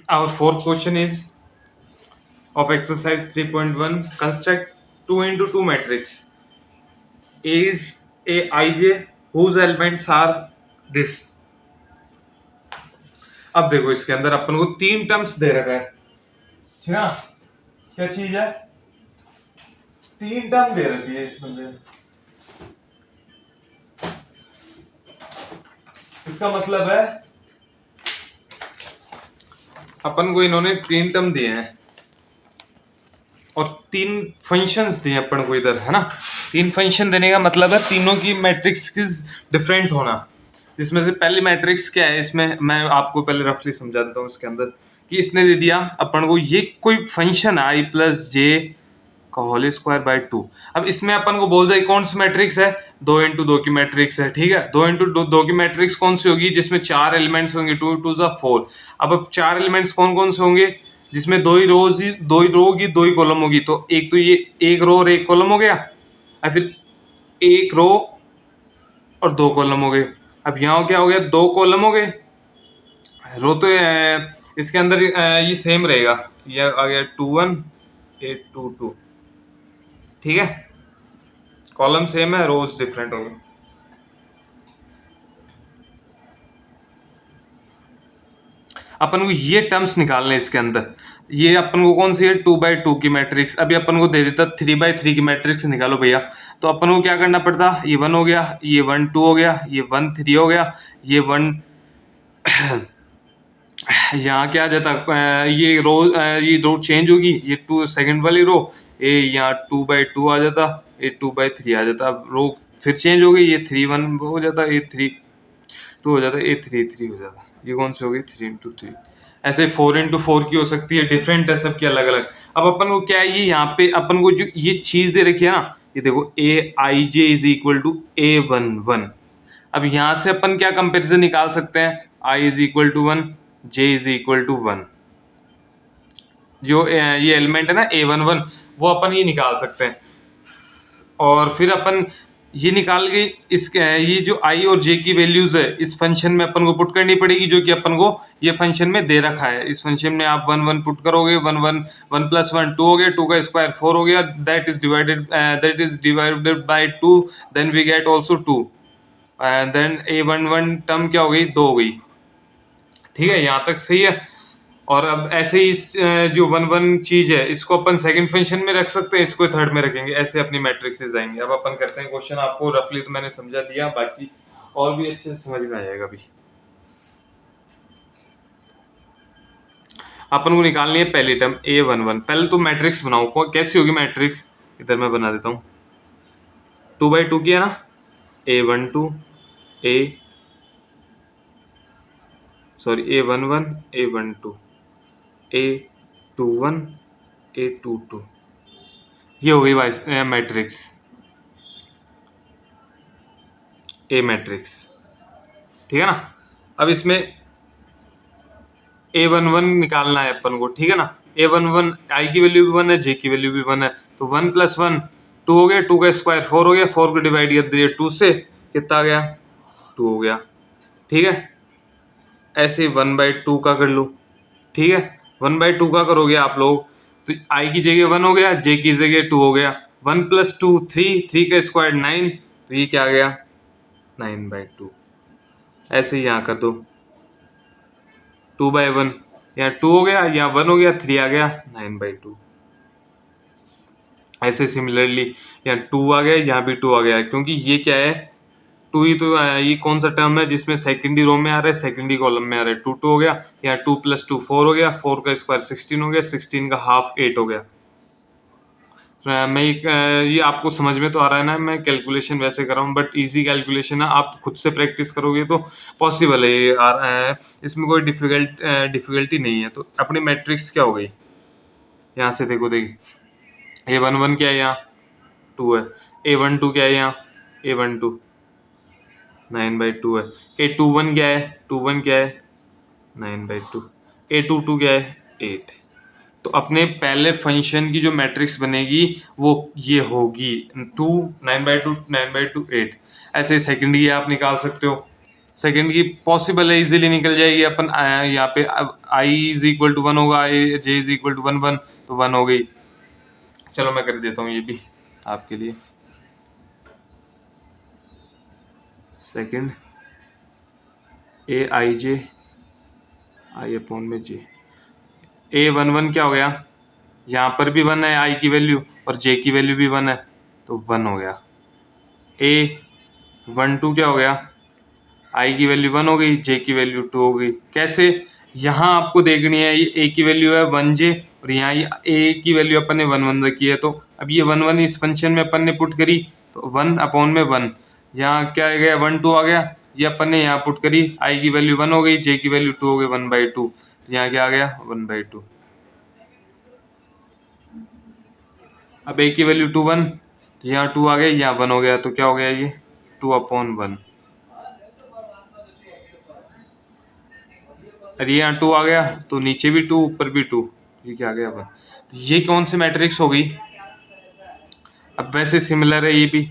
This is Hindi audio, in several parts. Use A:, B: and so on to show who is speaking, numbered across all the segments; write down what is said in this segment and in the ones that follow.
A: Our fourth question is of exercise 3.1. Construct 2 into 2 matrix. A is a IJ whose elements are this. अब देखो इसके अंदर अपन को तीन टर्म्स दे रखा है, ठीक है। क्या चीज है? तीन टर्म दे रखी है इस बंदे ने। इसका मतलब है अपन को इन्होंने तीन टर्म दिए हैं और तीन फंक्शंस दिए अपन को इधर, है ना। तीन फंक्शन देने का मतलब है तीनों की मैट्रिक्स की डिफरेंट होना। जिसमें से पहली मैट्रिक्स क्या है, इसमें मैं आपको पहले रफली समझा देता हूँ। इसके अंदर कि इसने दे दिया अपन को ये कोई फंक्शन आई प्लस जे का होल स्क्वायर बाय 2। अब इसमें अपन को बोल दे कौन सी मैट्रिक्स है, 2 इंटू 2 की मैट्रिक्स है, ठीक है। 2 इंटू 2 की मैट्रिक्स कौन सी होगी, जिसमें चार एलिमेंट्स होंगे, 2 टू 4। अब चार एलिमेंट्स कौन कौन से होंगे, जिसमें दो ही रो होगी, दो ही कॉलम होगी। तो एक तो ये एक रो और एक कॉलम हो गया, या फिर एक रो और दो कॉलम हो गए। अब यहाँ क्या हो गया, दो कॉलम हो गए। रो तो इसके अंदर ये सेम रहेगा, ये आ गया 2 1 8 2 2, ठीक है। कॉलम सेम है, रोज डिफरेंट होंगे। अपन को ये टर्म्स निकालने इसके अंदर। ये अपन को कौन सी है, 2/2 की मैट्रिक्स। अभी अपन को दे देता 3/3 की मैट्रिक्स निकालो भैया, तो अपन को क्या करना पड़ता, ये 1 हो गया, ये 1 2 हो गया, ये 1 3 हो गया, ये 1 यहाँ क्या आ जाता, ये रो चेंज होगी, ये 2 सेकंड वाली रो, ये यहाँ 2/2 आ जाता, ये 2/3 आ जाता। अब रो फिर चेंज हो गई, ये 3 1 हो जाता, ये 3 2 हो जाता, ये 3 3 हो जाता। ये कौन सी हो गई, 3 इंटू 3। ऐसे 4 इंटू 4 की हो सकती है, डिफरेंट है सबकी अलग अलग। अब अपन को क्या है, ये यहाँ पे अपन को जो ये चीज दे रखी है ना, ये देखो ए आई J is equal to A11। अब यहाँ से अपन क्या कंपेरिजन निकाल सकते हैं, I is equal to 1, J is equal to 1। जो ये एलिमेंट है ना A11, वो अपन ये निकाल सकते हैं। और फिर अपन ये निकाल के इसके ये जो आई और जे की वैल्यूज है इस फंक्शन में अपन को पुट करनी पड़ेगी, जो कि अपन को ये फंक्शन में दे रखा है। इस फंक्शन में आप 1 1 पुट करोगे, 1 1 1 प्लस 1 2 हो गया, 2 का स्क्वायर 4 हो गया, that is divided by 2, then we get also 2, and then A11 term क्या हो गई, 2 हो गई, ठीक है। यहाँ तक सही है। और अब ऐसे ही इस जो 1 1 चीज है इसको अपन सेकंड फंक्शन में रख सकते हैं, इसको थर्ड में रखेंगे, ऐसे अपनी मैट्रिक्सेस आएंगे। अब अपन करते हैं क्वेश्चन। आपको रफली तो मैंने समझा दिया, बाकी और भी अच्छे से समझ में आ जाएगा। अभी अपन को निकालनी है पहली टर्म A11। पहले तो मैट्रिक्स बनाओ, कैसी होगी मैट्रिक्स, इधर मैं बना देता हूँ। 2/2 की है ना, A11 A11 A12 A21 A22, ये हो गई मैट्रिक्स ए मैट्रिक्स, ठीक है ना। अब इसमें A11 निकालना है अपन को, ठीक है ना। A11 आई की वैल्यू भी 1 है, जे की वैल्यू भी 1 है, तो 1 प्लस 1 2 हो गया, 2 का स्क्वायर 4 हो गया, 4 को डिवाइड कर दिया 2 से, कितना आ गया, 2 हो गया, ठीक है। ऐसे 1/2 का कर लो, ठीक है। 1/2 का करोगे आप लोग तो आई की जगह 1 हो गया, जे की जगह 2 हो गया, 1 प्लस 2 3 का स्क्वायर 9, तो ये क्या आ गया, 9/2। ऐसे ही यहाँ कर दो 2/1, यहाँ 2 हो गया, यहाँ 1 हो गया, 3 आ गया, 9/2। ऐसे सिमिलरली यहाँ 2 आ गया, यहाँ भी 2 आ गया, क्योंकि ये क्या है, 2 ही तो ये कौन सा टर्म है जिसमें सेकेंडरी रो में आ रहा है, सेकेंडरी कॉलम में आ रहा है। 2 2 हो गया, यहाँ 2 प्लस 2 4 हो गया, 4 का स्क्वायर 16 हो गया, 16 का हाफ 8 हो गया। ये आपको समझ में तो आ रहा है ना, मैं कैलकुलेशन वैसे कर रहा हूँ, बट इजी कैलकुलेशन है, आप खुद से प्रैक्टिस करोगे तो पॉसिबल है ये इसमें कोई डिफिकल्टी नहीं है। तो अपनी मैट्रिक्स क्या हो गई, यहाँ से देखो A11 क्या है, यहाँ 2 है। A12 क्या है, यहाँ A12 9/2 है। A21 क्या है, 21 क्या है, 9/2। A22 क्या है, 8। तो अपने पहले फंक्शन की जो मैट्रिक्स बनेगी वो ये होगी 2 9/2 9/2 8। ऐसे सेकेंडरी आप निकाल सकते हो, सेकंड की पॉसिबल है, इजीली निकल जाएगी अपन। यहाँ पे I is equal to one होगा, I J is equal to one one, तो वन हो गई। चलो मैं कर देता हूँ ये भी आपके लिए। सेकंड ए आई जे आई अपॉन में जे, ए वन वन क्या हो गया, यहाँ पर भी वन है आई की वैल्यू और जे की वैल्यू भी वन है, तो वन हो गया। ए वन टू क्या हो गया, आई की वैल्यू वन हो गई, जे की वैल्यू टू हो गई। कैसे, यहाँ आपको देखनी है, ये ए की वैल्यू है वन जे और यहाँ ए की वैल्यू अपन ने वन वन रखी है, तो अब ये वन वन इस फंक्शन में अपन ने पुट करी, तो वन अपॉन में वन, यहाँ क्या आ गया वन टू आ गया, ये अपन ने यहाँ पुट करी, आई की वैल्यू वन हो गई, जे की वैल्यू टू हो गई, वन बाई टू, यहाँ क्या आ गया वन बाई टू। अब ए की वैल्यू टू वन, यहाँ टू आ गया, यहाँ वन हो गया, तो क्या हो गया ये टू अपॉन वन। अरे यहाँ टू आ गया तो नीचे भी टू ऊपर भी टू, ये क्या आ गया वन। तो ये कौन सी मैट्रिक्स हो गई। अब वैसे सिमिलर है ये भी,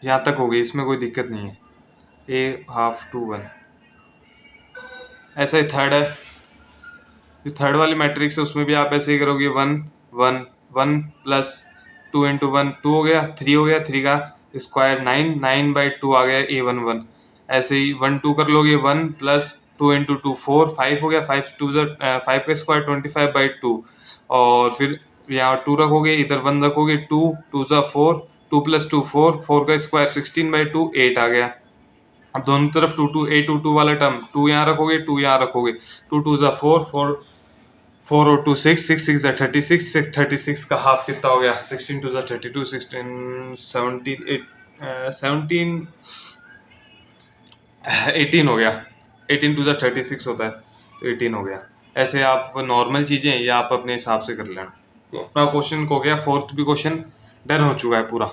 A: यहाँ तक हो गई, इसमें कोई दिक्कत नहीं है। ए हाफ टू वन, ऐसा ही थर्ड है, जो थर्ड वाली मैट्रिक्स है उसमें भी आप ऐसे ही करोगे, one one one plus two into one two हो गया, थ्री हो गया, थ्री का square nine, nine by two आ गया ए वन वन। ऐसे ही वन टू कर लोगे, one plus two into two four, five हो गया, फाइव टू फाइव का square twenty five by two, और फिर यहाँ टू रखोगे, इधर वन रखोगे, टू टू ज़ा four, two plus two four, four का square sixteen by two eight आ गया। अब दोनों तरफ two two A two two वाला टर्म, टू यहाँ रखोगे, टू यहाँ रखोगे, टू टू ज़ा फोर, फोर फोर और to six, six six thirty six, thirty six का हाफ कितना हो गया, sixteen two thirty two, sixteen seventeen eight, seventeen eighteen हो गया, एटीन टू थर्टी सिक्स होता है, तो एटीन हो गया। ऐसे आप नॉर्मल चीज़ें ये आप अपने हिसाब से कर लेना। तो अपना क्वेश्चन हो गया, फोर्थ भी क्वेश्चन डन हो चुका है पूरा।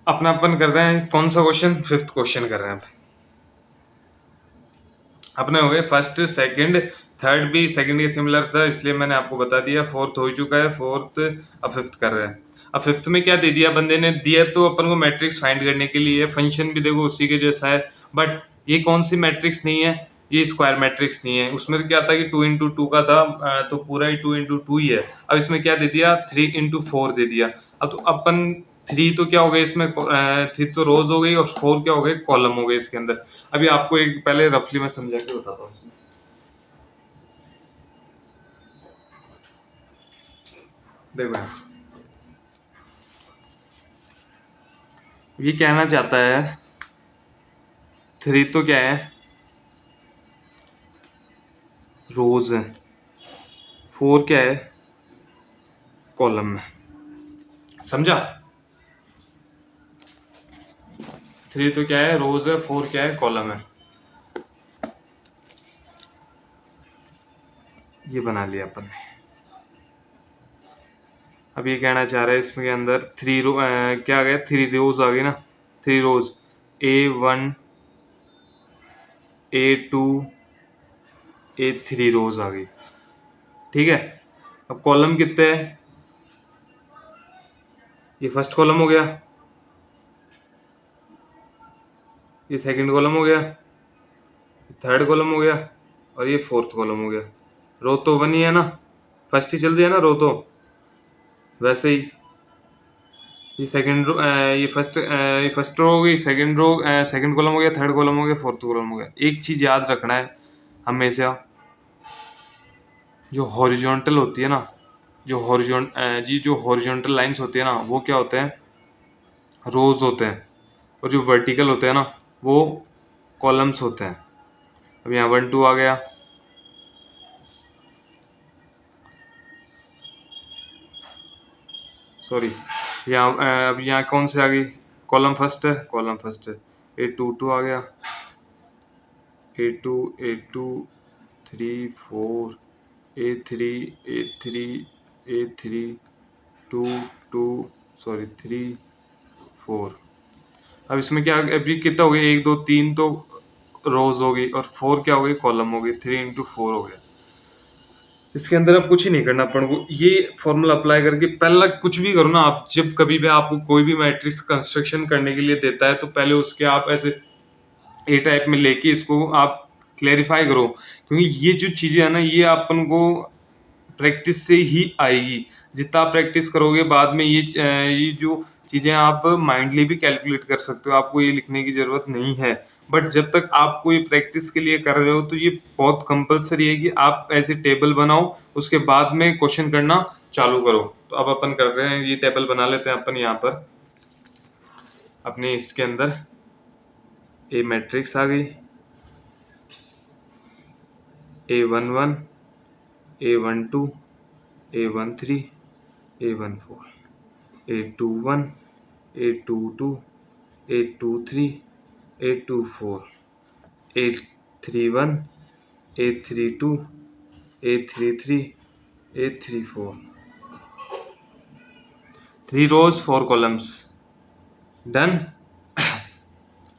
A: अपना अपन कर रहे हैं कौन सा क्वेश्चन, फिफ्थ क्वेश्चन कर रहे हैं अपने। हो गए फर्स्ट सेकंड थर्ड भी सेकंड के सिमिलर था, इसलिए मैंने आपको बता दिया। फोर्थ हो चुका है, फोर्थ अब फिफ्थ कर रहे हैं। अब फिफ्थ में क्या दे दिया बंदे ने, दिया तो अपन को मैट्रिक्स फाइंड करने के लिए, फंक्शन भी देखो उसी के जैसा है, बट ये कौन सी मैट्रिक्स नहीं है, ये स्क्वायर मैट्रिक्स नहीं है। उसमें क्या था कि टू इंटू टू का था, तो पूरा ही टू इंटू टू ही है। अब इसमें क्या दे दिया, थ्री इंटू फोर दे दिया। अब तो अपन थ्री तो क्या हो गया इसमें, थ्री तो रोज हो गई, और फोर क्या हो गए कॉलम हो गए इसके अंदर। अभी आपको एक पहले रफली मैं समझा के बताता हूँ इसमें। देखो यार, ये कहना चाहता है थ्री तो क्या है रोज है, फोर क्या है कॉलम में, समझा। थ्री तो क्या है रोज है, फोर क्या है कॉलम है, ये बना लिया अपन ने। अब ये कहना चाह रहा है इसमें के अंदर थ्री रो क्या आ गया, थ्री रोज आ गई ना, three rows, A one A two A three rows आ गई, ठीक है। अब कॉलम कितने हैं, ये फर्स्ट कॉलम हो गया, ये सेकंड कॉलम हो गया, थर्ड कॉलम हो गया, और ये फोर्थ कॉलम हो गया। रो तो वन ही है ना, फर्स्ट ही चल दिया ना रो तो, वैसे ही ये सेकंड रो, ये फर्स्ट रो हो गई, सेकंड रो, सेकंड कॉलम हो गया, थर्ड कॉलम हो गया, फोर्थ कॉलम हो गया। एक चीज याद रखना है हमेशा, जो हॉरिजॉन्टल होती है ना, जो हॉरिजॉन्टल लाइंस होती है ना, वो क्या होते हैं रोज होते हैं, और जो वर्टिकल होते हैं ना वो कॉलम्स होते हैं। अब यहाँ वन टू आ गया, सॉरी, यहाँ अब यहाँ कौन से आ गई, कॉलम फर्स्ट है, कॉलम फर्स्ट है, ए टू टू आ गया, A two three four, A three A3 2 2 sorry 3 4। अब इसमें क्या अभी कितना हो गया, 1 2 3 तो रोज हो गई और 4 क्या हो गई, कॉलम हो गई। 3 इंटू 4 हो गया। इसके अंदर अब कुछ ही नहीं करना अपन को, ये फॉर्मूला अप्लाई करके पहला कुछ भी करो ना आप, जब कभी भी आपको कोई भी मैट्रिक्स कंस्ट्रक्शन करने के लिए देता है तो पहले उसके आप ऐसे ए टाइप में लेके इसको आप क्लेरिफाई करो, क्योंकि ये जो चीजें है ना ये अपन को प्रैक्टिस से ही आएगी। जितना आप प्रैक्टिस करोगे बाद में ये जो चीजें आप माइंडली भी कैलकुलेट कर सकते हो, आपको ये लिखने की जरूरत नहीं है। बट जब तक आप कोई प्रैक्टिस के लिए कर रहे हो तो ये बहुत कंपलसरी है कि आप ऐसे टेबल बनाओ, उसके बाद में क्वेश्चन करना चालू करो। तो अब अपन कर रहे हैं, ये टेबल बना लेते हैं अपन यहाँ पर अपने इसके अंदर। ए मैट्रिक्स आ गई, A11 A12 A13 A14 A21 A22 A23 A24 A31 A32 A33 A34। 3 rows 4 columns। Done.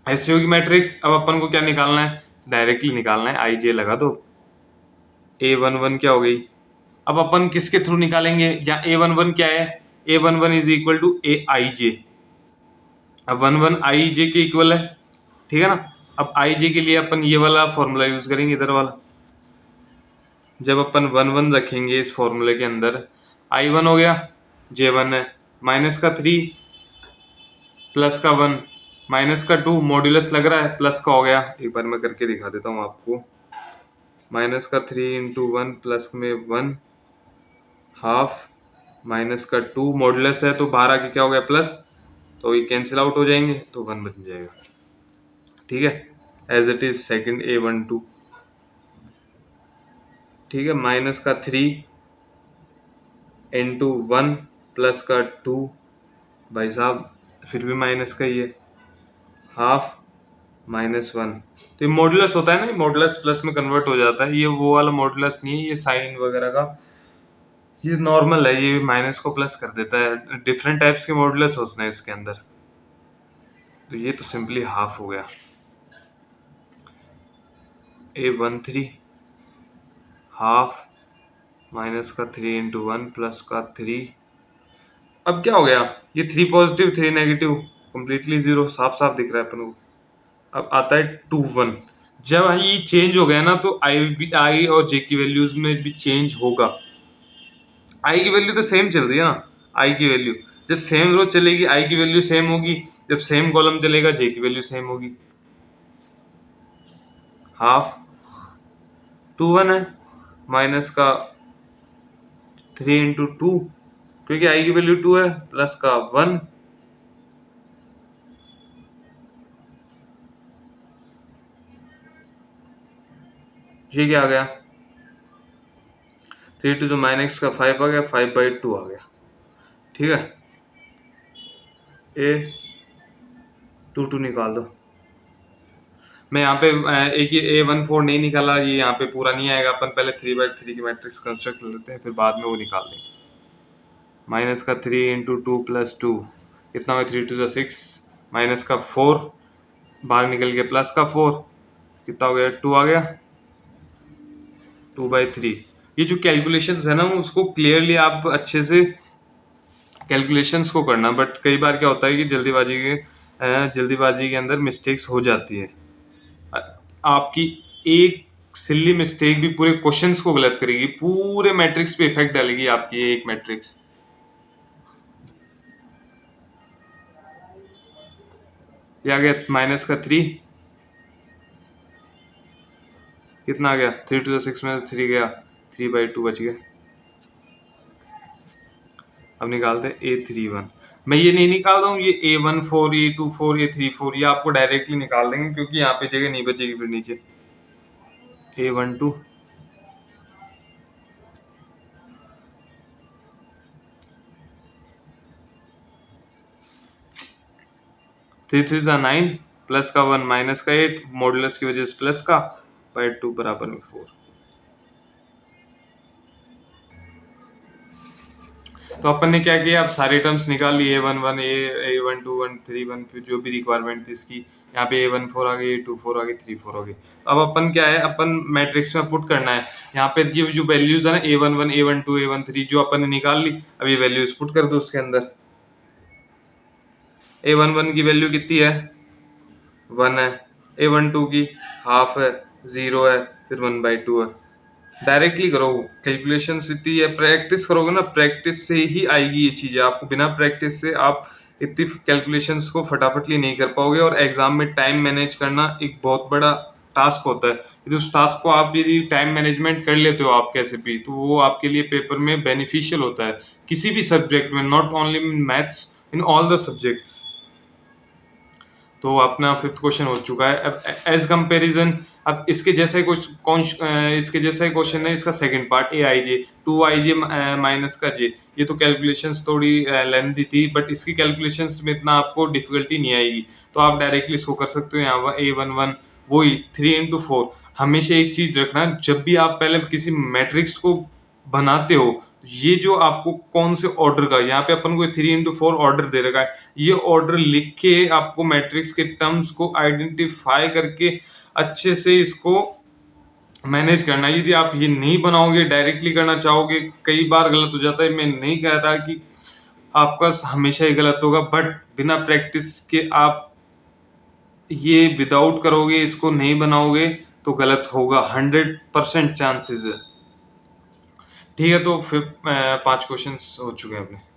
A: ऐसी होगी मैट्रिक्स। अब अपन को क्या निकालना है, डायरेक्टली निकालना है, आई जे लगा दो। A11 क्या हो गई, अब अपन किसके थ्रू निकालेंगे, या A11 क्या है, A11 इज इक्वल टू ए आई जे। अब 11 आई जे के इक्वल है, ठीक है ना। अब आई जे के लिए अपन ये वाला फॉर्मूला यूज करेंगे, इधर वाला। जब अपन 11 रखेंगे इस फॉर्मूले के अंदर, I1 हो गया, J1 है, माइनस का 3 प्लस का 1 माइनस का 2, मॉड्यूलस लग रहा है, प्लस का हो गया। एक बार मैं करके दिखा देता हूँ आपको। माइनस का 3 इंटू 1 प्लस में 1 हाफ माइनस का 2, मॉड्यूलस है तो बाहर आके क्या हो गया, प्लस, तो ये कैंसिल आउट हो जाएंगे तो 1 बन जाएगा। ठीक है, as it is second A12। ठीक है, माइनस का 3 इंटू 1 प्लस का 2, भाई साहब फिर भी माइनस का ही है, हाफ माइनस 1। तो ये मॉडुलस होता है ना, मॉडुलस प्लस में कन्वर्ट हो जाता है, ये वो वाला मॉडुलस नहीं है, ये साइन वगैरह का, ये नॉर्मल है, ये माइनस को प्लस कर देता है। डिफरेंट टाइप्स के मॉडुलस होते हैं इसके अंदर। तो ये तो सिंपली हाफ हो गया। A13 हाफ माइनस का 3 इंटू 1 प्लस का 3। अब क्या हो गया, ये 3 पॉजिटिव 3 नेगेटिव, कंप्लीटली जीरो, साफ साफ दिख रहा है अपन को। अब आता है 2 1। जब ये चेंज हो गया ना तो आई और जे की वैल्यूज में भी चेंज होगा। आई की वैल्यू तो सेम चल रही है ना, आई की वैल्यू जब सेम रो चलेगी आई की वैल्यू सेम होगी, जब सेम कॉलम चलेगा जे की वैल्यू सेम होगी। हाफ 2 1 है, माइनस का 3 इंटू 2, क्योंकि आई की वैल्यू 2 है, प्लस का 1, ये क्या आ गया, 3 2 तो माइनस का 5 आ गया, 5/2 आ गया। ठीक है, A22 निकाल दो। मैं यहाँ पे एक ये A14 नहीं निकाला, ये यहाँ पे पूरा नहीं आएगा, अपन पहले 3/3 की मैट्रिक्स कंस्ट्रक्ट कर लेते हैं, फिर बाद में वो निकाल देंगे। माइनस का 3 इंटू 2 प्लस 2, कितना हुआ, 3 2 6, माइनस का 4 बाहर निकल के प्लस का 4, कितना हो गया, 2 आ गया, 2/3। ये जो कैलकुलेशंस है ना उसको क्लियरली आप अच्छे से कैलकुलेशंस को करना, बट कई बार क्या होता है कि जल्दीबाजी के अंदर मिस्टेक्स हो जाती है। आपकी एक सिल्ली मिस्टेक भी पूरे क्वेश्चंस को गलत करेगी, पूरे मैट्रिक्स पे इफेक्ट डालेगी आपकी एक मैट्रिक्स। ये आ गया माइनस का 3, कितना आ गया, 3 2 6 में 3 गया, 3/2 बच गया। अब निकालते हैं A31। मैं ये नहीं निकाल रहा हूँ, ये A14 A24 A34 ये आपको डायरेक्टली निकाल देंगे, क्योंकि यहाँ पे जगह नहीं बचेगी फिर नीचे। A12 3 3 9 प्लस का 1 माइनस का 8, मॉडुलस की वजह से प्लस का, बाई 2 बराबर में 4। तो अपन ने क्या किया, अब सारे टर्म्स निकाल लिए, A11 A12 A13 फिर जो भी रिक्वायरमेंट थी इसकी, यहाँ पे A14 आ गई, A24 आ गई, 34 आ गई। अब अपन क्या है, अपन मैट्रिक्स में पुट करना है, यहाँ पे ये जो वैल्यूज है ना A11 A12 A13 जो अपन ने निकाल ली, अब ये वैल्यूज पुट कर दो उसके अंदर। A11 की वैल्यू कितनी है, 1 है, A12 की हाफ है, 0 है, फिर 1/2 है। डायरेक्टली करो कैलकुलेशन, इतनी है, प्रैक्टिस करोगे ना, प्रैक्टिस से ही आएगी ये चीजें। आपको बिना प्रैक्टिस से आप इतनी कैलकुलेशंस को फटाफटली नहीं कर पाओगे, और एग्जाम में टाइम मैनेज करना एक बहुत बड़ा टास्क होता है। यदि उस टास्क को आप यदि टाइम मैनेजमेंट कर लेते हो आप कैसे भी, तो वो आपके लिए पेपर में बेनिफिशियल होता है, किसी भी सब्जेक्ट में, not only in maths, in all the subjects. तो अपना फिफ्थ क्वेश्चन हो चुका है। अब एज कंपेरिजन, अब इसके जैसा ही इसके जैसा ही क्वेश्चन है इसका second part, A i j 2i j minus का j। ये तो कैलकुलेशंस थोड़ी लेंथी थी, बट इसकी कैलकुलेशंस में इतना आपको डिफिकल्टी नहीं आएगी, तो आप डायरेक्टली इसको कर सकते हो। यहाँ A11 वही 3 into 4। हमेशा एक चीज रखना, जब भी आप पहले किसी मैट्रिक्स को बनाते हो, ये जो आपको कौन से ऑर्डर का, यहाँ पे अपन को 3 into 4 ऑर्डर दे रखा है, ये ऑर्डर लिख के आपको मैट्रिक्स के टर्म्स को आइडेंटिफाई करके अच्छे से इसको मैनेज करना है। यदि आप ये नहीं बनाओगे, डायरेक्टली करना चाहोगे, कई बार गलत हो जाता है। मैं नहीं कहता कि आपका हमेशा ही गलत होगा, बट बिना प्रैक्टिस के आप ये विदाउट करोगे, इसको नहीं बनाओगे, तो गलत होगा, 100% चांसेस है। ठीक है, तो फिर 5 क्वेश्चंस हो चुके हैं अपने।